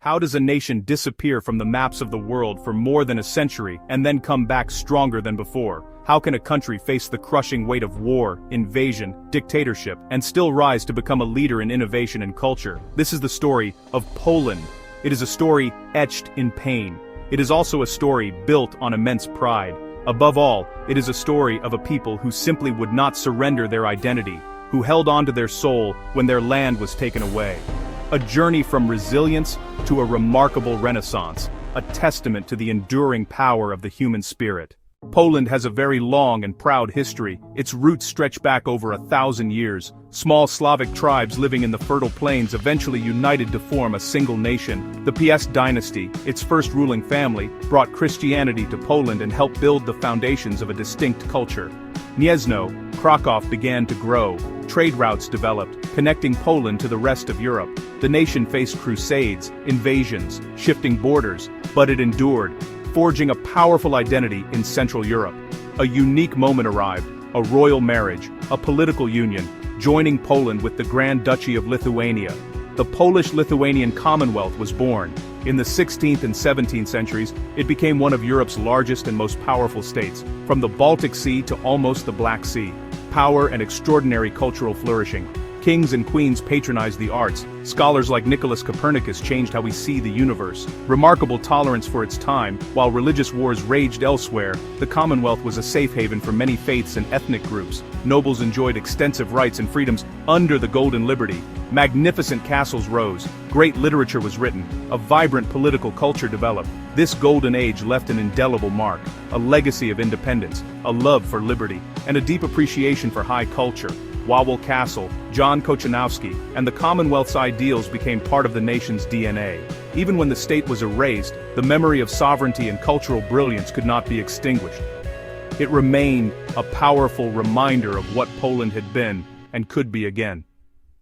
How does a nation disappear from the maps of the world for more than a century and then come back stronger than before? How can a country face the crushing weight of war, invasion, dictatorship, and still rise to become a leader in innovation and culture? This is the story of Poland. It is a story etched in pain. It is also a story built on immense pride. Above all, it is a story of a people who simply would not surrender their identity, who held on to their soul when their land was taken away. A journey from resilience to a remarkable renaissance, a testament to the enduring power of the human spirit. Poland has a very long and proud history. Its roots stretch back over 1,000 years. Small Slavic tribes living in the fertile plains eventually united to form a single nation. The Piast dynasty, its first ruling family, brought Christianity to Poland and helped build the foundations of a distinct culture. Gniezno, Kraków began to grow. Trade routes developed, connecting Poland to the rest of Europe. The nation faced crusades, invasions, shifting borders, but it endured, forging a powerful identity in Central Europe. A unique moment arrived, a royal marriage, a political union, joining Poland with the Grand Duchy of Lithuania. The Polish-Lithuanian Commonwealth was born. In the 16th and 17th centuries, it became one of Europe's largest and most powerful states, from the Baltic Sea to almost the Black Sea. Power and extraordinary cultural flourishing. Kings and queens patronized the arts. Scholars like Nicholas Copernicus changed how we see the universe. Remarkable tolerance for its time. While religious wars raged elsewhere, the Commonwealth was a safe haven for many faiths and ethnic groups. Nobles enjoyed extensive rights and freedoms under the Golden Liberty. Magnificent castles rose. Great literature was written. A vibrant political culture developed. This golden age left an indelible mark, a legacy of independence, a love for liberty, and a deep appreciation for high culture. Wawel Castle, John Kochanowski, and the Commonwealth's ideals became part of the nation's DNA. Even when the state was erased, the memory of sovereignty and cultural brilliance could not be extinguished. It remained a powerful reminder of what Poland had been and could be again.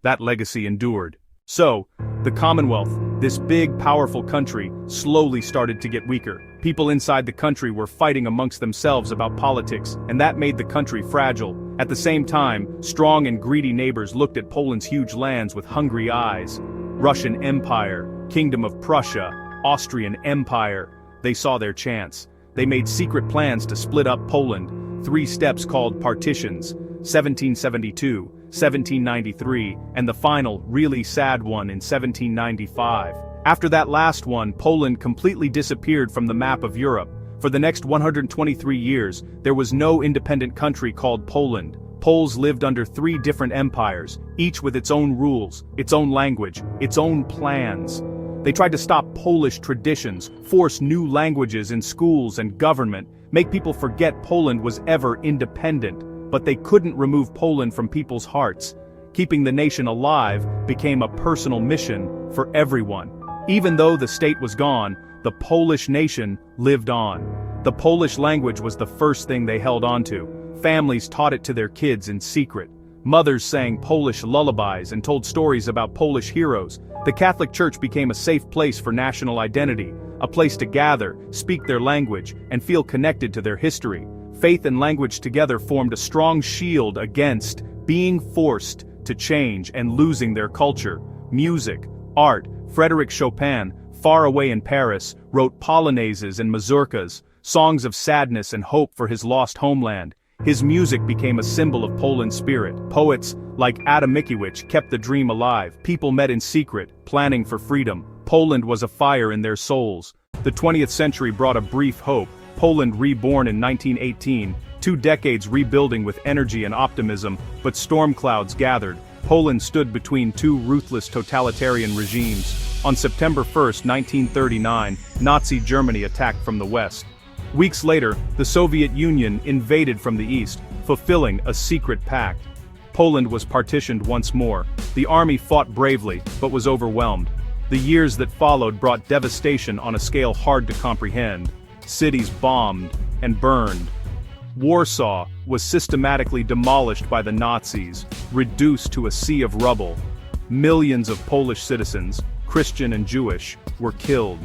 That legacy endured. So, the Commonwealth, this big, powerful country, slowly started to get weaker. People inside the country were fighting amongst themselves about politics, and that made the country fragile. At the same time, strong and greedy neighbors looked at Poland's huge lands with hungry eyes. Russian Empire, Kingdom of Prussia, Austrian Empire. They saw their chance. They made secret plans to split up Poland. 3 steps called partitions: 1772, 1793, and the final, really sad one in 1795. After that last one, Poland completely disappeared from the map of Europe. For the next 123 years, there was no independent country called Poland. Poles lived under 3 different empires, each with its own rules, its own language, its own plans. They tried to stop Polish traditions, force new languages in schools and government, make people forget Poland was ever independent. But they couldn't remove Poland from people's hearts. Keeping the nation alive became a personal mission for everyone. Even though the state was gone, the Polish nation lived on. The Polish language was the first thing they held on to. Families taught it to their kids in secret. Mothers sang Polish lullabies and told stories about Polish heroes. The Catholic Church became a safe place for national identity, a place to gather, speak their language, and feel connected to their history. Faith and language together formed a strong shield against being forced to change and losing their culture. Music, art. Frédéric Chopin, far away in Paris, wrote polonaises and mazurkas, songs of sadness and hope for his lost homeland. His music became a symbol of Poland's spirit. Poets like Adam Mickiewicz kept the dream alive. People met in secret, planning for freedom. Poland was a fire in their souls. The 20th century brought a brief hope. Poland reborn in 1918, 2 decades rebuilding with energy and optimism, but storm clouds gathered. Poland stood between 2 ruthless totalitarian regimes. On September 1, 1939, Nazi Germany attacked from the west. Weeks later, the Soviet Union invaded from the east, fulfilling a secret pact. Poland was partitioned once more. The army fought bravely, but was overwhelmed. The years that followed brought devastation on a scale hard to comprehend. Cities bombed and burned. Warsaw was systematically demolished by the Nazis, reduced to a sea of rubble. Millions of Polish citizens, Christian and Jewish, were killed.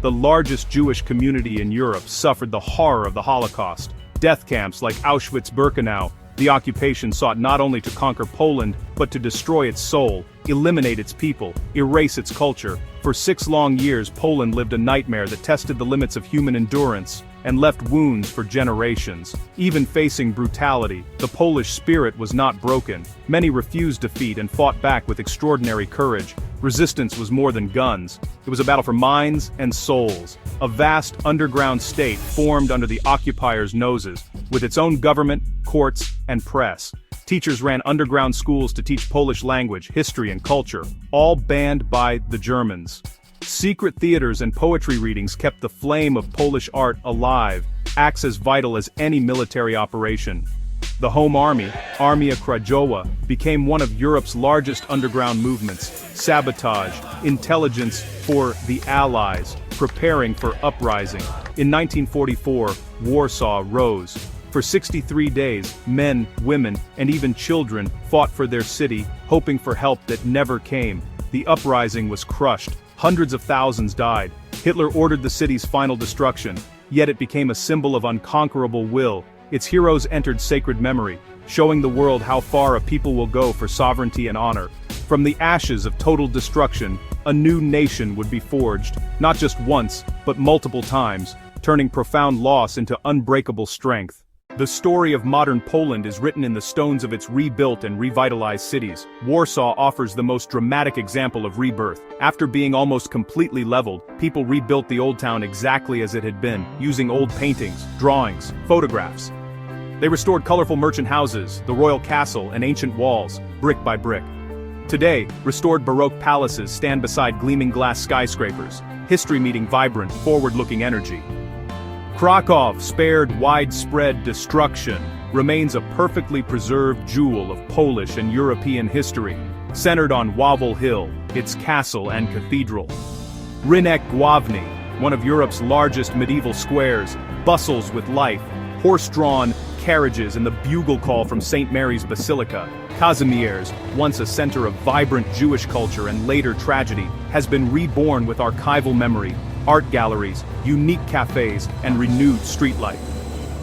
The largest Jewish community in Europe suffered the horror of the Holocaust. Death camps like Auschwitz-Birkenau, The occupation sought not only to conquer Poland, but to destroy its soul, eliminate its people, erase its culture. For 6 long years Poland lived a nightmare that tested the limits of human endurance, and left wounds for generations. Even facing brutality, the Polish spirit was not broken. Many refused defeat and fought back with extraordinary courage. Resistance was more than guns. It was a battle for minds and souls. A vast underground state formed under the occupiers' noses, with its own government, courts, and press. Teachers ran underground schools to teach Polish language, history, and culture, all banned by the Germans. Secret theaters and poetry readings kept the flame of Polish art alive, acts as vital as any military operation. The Home Army, Armia Krajowa, became one of Europe's largest underground movements. Sabotage, intelligence for the Allies, preparing for uprising. In 1944, Warsaw rose. For 63 days, men, women, and even children fought for their city, hoping for help that never came. The uprising was crushed. Hundreds of thousands died. Hitler ordered the city's final destruction, yet it became a symbol of unconquerable will. Its heroes entered sacred memory, showing the world how far a people will go for sovereignty and honor. From the ashes of total destruction, a new nation would be forged, not just once, but multiple times, turning profound loss into unbreakable strength. The story of modern Poland is written in the stones of its rebuilt and revitalized cities. Warsaw offers the most dramatic example of rebirth. After being almost completely leveled, people rebuilt the old town exactly as it had been, using old paintings, drawings, photographs. They restored colorful merchant houses, the royal castle, and ancient walls, brick by brick. Today, restored Baroque palaces stand beside gleaming glass skyscrapers, history meeting vibrant, forward-looking energy. Kraków, spared widespread destruction, remains a perfectly preserved jewel of Polish and European history, centered on Wawel Hill, its castle and cathedral. Rynek Główny, one of Europe's largest medieval squares, bustles with life, horse-drawn carriages and the bugle call from St. Mary's Basilica. Kazimierz, once a center of vibrant Jewish culture and later tragedy, has been reborn with archival memory, art galleries, unique cafes, and renewed street life.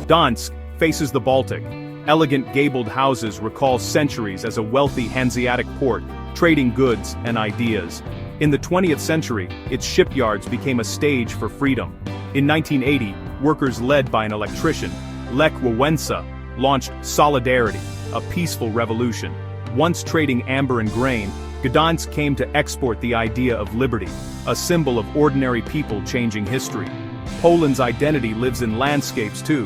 Gdańsk faces the Baltic. Elegant gabled houses recall centuries as a wealthy Hanseatic port, trading goods and ideas. In the 20th century, its shipyards became a stage for freedom. In 1980, workers led by an electrician, Lech Wałęsa, launched Solidarity, a peaceful revolution. Once trading amber and grain, Gdańsk came to export the idea of liberty, a symbol of ordinary people changing history. Poland's identity lives in landscapes too.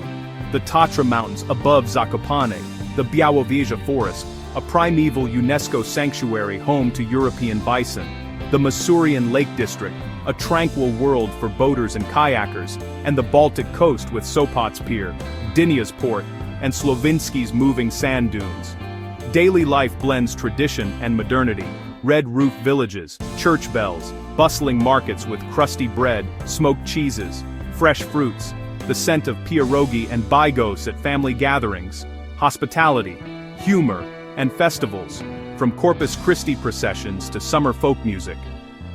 The Tatra Mountains above Zakopane, the Białowieża Forest, a primeval UNESCO sanctuary home to European bison, the Masurian Lake District, a tranquil world for boaters and kayakers, and the Baltic coast with Sopot's Pier, Gdynia's port, and Slovinsky's moving sand dunes. Daily life blends tradition and modernity. Red roof villages, church bells, bustling markets with crusty bread, smoked cheeses, fresh fruits, the scent of pierogi and bigos at family gatherings, hospitality, humor, and festivals, from Corpus Christi processions to summer folk music.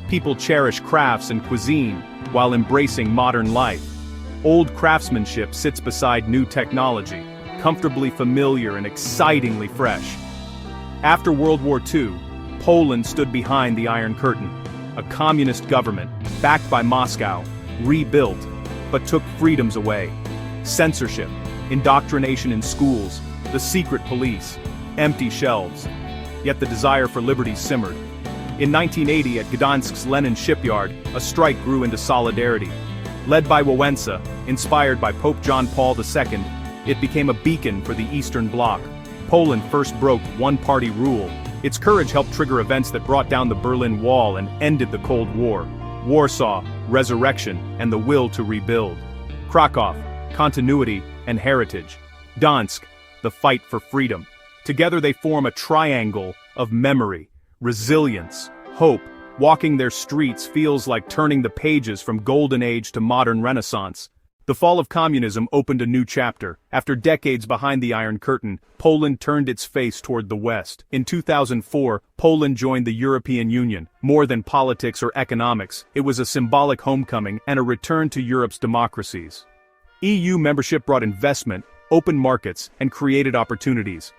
People cherish crafts and cuisine while embracing modern life. Old craftsmanship sits beside new technology, comfortably familiar and excitingly fresh. After World War II, Poland stood behind the Iron Curtain, a communist government, backed by Moscow, rebuilt, but took freedoms away. Censorship, indoctrination in schools, the secret police, empty shelves. Yet the desire for liberty simmered. In 1980 at Gdańsk's Lenin shipyard, a strike grew into solidarity. Led by Wałęsa, inspired by Pope John Paul II, it became a beacon for the Eastern Bloc. Poland first broke one-party rule. Its courage helped trigger events that brought down the Berlin Wall and ended the Cold War. Warsaw, resurrection, and the will to rebuild. Kraków, continuity and heritage. Gdańsk, the fight for freedom. Together they form a triangle of memory, resilience, hope. Walking their streets feels like turning the pages from Golden Age to modern Renaissance. The fall of communism opened a new chapter. After decades behind the Iron Curtain, Poland turned its face toward the West. In 2004, Poland joined the European Union. More than politics or economics, it was a symbolic homecoming and a return to Europe's democracies. EU membership brought investment, opened markets, and created opportunities.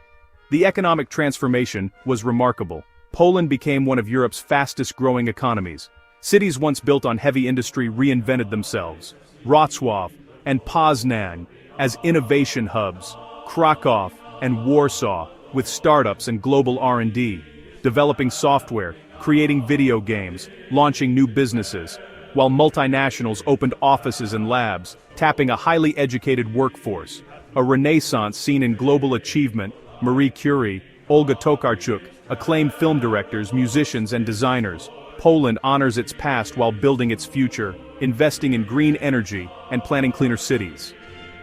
The economic transformation was remarkable. Poland became one of Europe's fastest-growing economies. Cities once built on heavy industry reinvented themselves. Wrocław and Poznań as innovation hubs, Kraków and Warsaw with startups and global R&D, developing software, creating video games, launching new businesses, while multinationals opened offices and labs, tapping a highly educated workforce. A renaissance seen in global achievement, Marie Curie, Olga Tokarczuk, acclaimed film directors, musicians, and designers. Poland honors its past while building its future, investing in green energy and planning cleaner cities.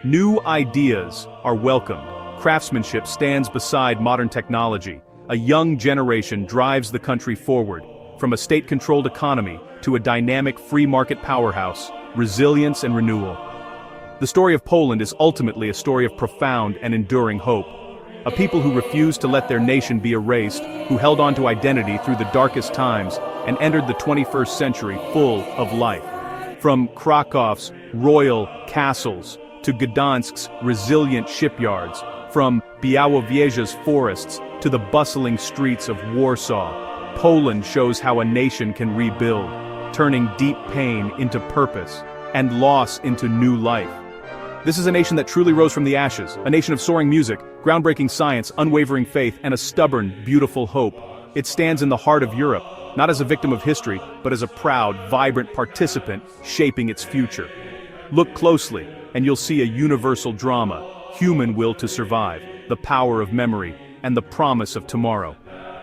New ideas are welcomed. Craftsmanship stands beside modern technology. A young generation drives the country forward, from a state-controlled economy to a dynamic free market powerhouse, resilience and renewal. The story of Poland is ultimately a story of profound and enduring hope. A people who refused to let their nation be erased, who held on to identity through the darkest times, and entered the 21st century full of life. From Krakow's royal castles to Gdańsk's resilient shipyards, from Białowieża's forests to the bustling streets of Warsaw, Poland shows how a nation can rebuild, turning deep pain into purpose and loss into new life. This is a nation that truly rose from the ashes, a nation of soaring music, groundbreaking science, unwavering faith, and a stubborn, beautiful hope. It stands in the heart of Europe, not as a victim of history, but as a proud, vibrant participant shaping its future. Look closely, and you'll see a universal drama, human will to survive, the power of memory, and the promise of tomorrow.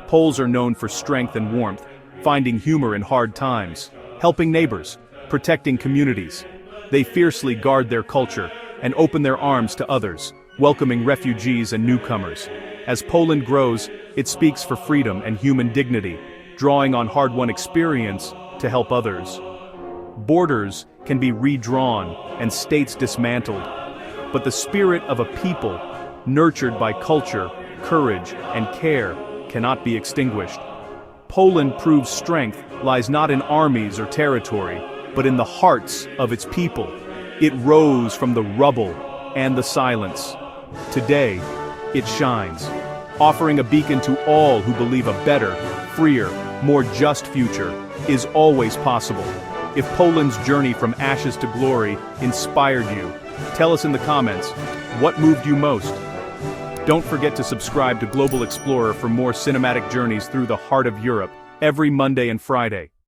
Poles are known for strength and warmth, finding humor in hard times, helping neighbors, protecting communities. They fiercely guard their culture and open their arms to others, welcoming refugees and newcomers. As Poland grows, it speaks for freedom and human dignity, drawing on hard-won experience to help others. Borders can be redrawn and states dismantled, but the spirit of a people, nurtured by culture, courage, and care, cannot be extinguished. Poland proves strength lies not in armies or territory, but in the hearts of its people. It rose from the rubble and the silence. Today, it shines, offering a beacon to all who believe a better, freer, more just future is always possible. If Poland's journey from ashes to glory inspired you, tell us in the comments, what moved you most? Don't forget to subscribe to Global Explorer for more cinematic journeys through the heart of Europe, every Monday and Friday.